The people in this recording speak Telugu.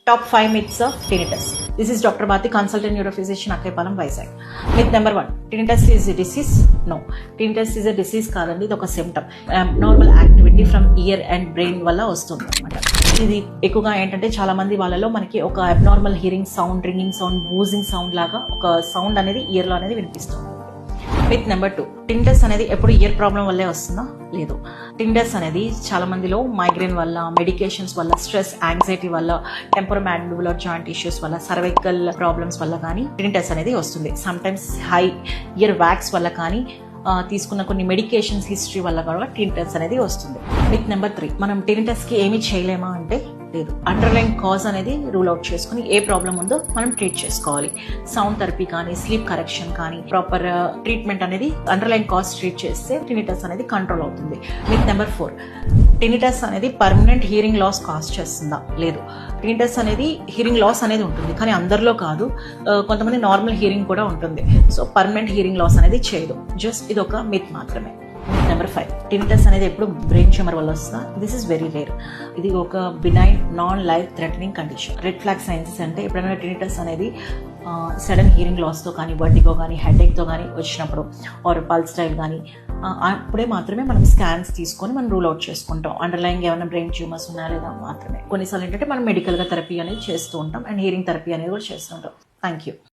Top 5 myths of tinnitus. This is Dr. Bharti, consultant neurophysician, Akkaipalam, Vizag. Myth number 1. Tinnitus is a disease? No. Tinnitus is a disease కాదండి, ఇది ఒక symptom. Normal activity from year and brain వల్ల వస్తుంది అనమాట. ఇది ఎక్కువగా ఏంటంటే చాలా మంది వాళ్ళలో మనకి ఒక abnormal hearing sound, ringing sound, boozing sound లాగా ఒక సౌండ్ అనేది ఇయర్లో అనేది వినిపిస్తుంది. Myth number 2. టిండస్ అనేది ఎప్పుడు ఇయర్ ప్రాబ్లం వల్లే వస్తుందా? లేదు. టిండస్ అనేది చాలా మందిలో మైగ్రేన్ వల్ల, మెడికేషన్స్ వల్ల, స్ట్రెస్, యాంగ్జైటీ వల్ల, టెంపరోమాండిబులర్ జాయింట్ ఇష్యూస్ వల్ల, సర్వైకల్ ప్రాబ్లమ్స్ వల్ల కానీ టిండస్ అనేది వస్తుంది. సమ్టైమ్స్ హై ఇయర్ వ్యాక్స్ వల్ల కానీ, తీసుకున్న కొన్ని మెడికేషన్స్ హిస్టరీ వల్ల కూడా టింటస్ అనేది వస్తుంది. Myth number 3. మనం టింటస్కి ఏమీ చేయలేమా అంటే లేదు. అండర్లైన్ కాజ్ అనేది రూల్ అవుట్ చేసుకుని ఏ ప్రాబ్లం ఉందో మనం ట్రీట్ చేసుకోవాలి. సౌండ్ థెరపీ కానీ, స్లీప్ కరెక్షన్ కానీ, ప్రాపర్ ట్రీట్మెంట్ అనేది అండర్లైన్ కాజ్ ట్రీట్ చేస్తే టినిటస్ అనేది కంట్రోల్ అవుతుంది. Myth number 4. టినిటస్ అనేది పర్మనెంట్ హియరింగ్ లాస్ కాజ్ చేస్తుందా? లేదు. టినిటస్ అనేది హియరింగ్ లాస్ అనేది ఉంటుంది, కానీ అందరిలో కాదు. కొంతమంది నార్మల్ హియరింగ్ కూడా ఉంటుంది. సో పర్మనెంట్ హియరింగ్ లాస్ అనేది చేయదు. జస్ట్ ఇది ఒక మిత్ మాత్రమే. నెంబర్ 5. టినిటస్ అనేది ఎప్పుడు బ్రెయిన్ ట్యూమర్ వల్ల వస్తుందా? This is very rare. ఇది ఒక benign non life threatening condition. Red flag science అంటే ఎప్పుడైనా టినిటస్ అనేది సడన్ హియరింగ్ లాస్తో కానీ, వర్టిగో కానీ, హెడేక్తో కానీ వచ్చినప్పుడు, ఆర్ పల్స్ స్టైల్ కానీ, అప్పుడే మాత్రమే మనం స్కాన్స్ తీసుకొని మనం రూల్ అవుట్ చేసుకుంటాం. అండర్లైన్ ఏమైనా బ్రెయిన్ ట్యూమర్స్ ఉన్నాయా లేదా మాత్రమే. కొన్నిసార్లు ఏంటంటే మనం మెడికల్గా థెరపీ అనేది చేస్తూ ఉంటాం అండ్ హియరింగ్ థెరపీ అనేది కూడా చేస్తూ ఉంటాం. Thank you.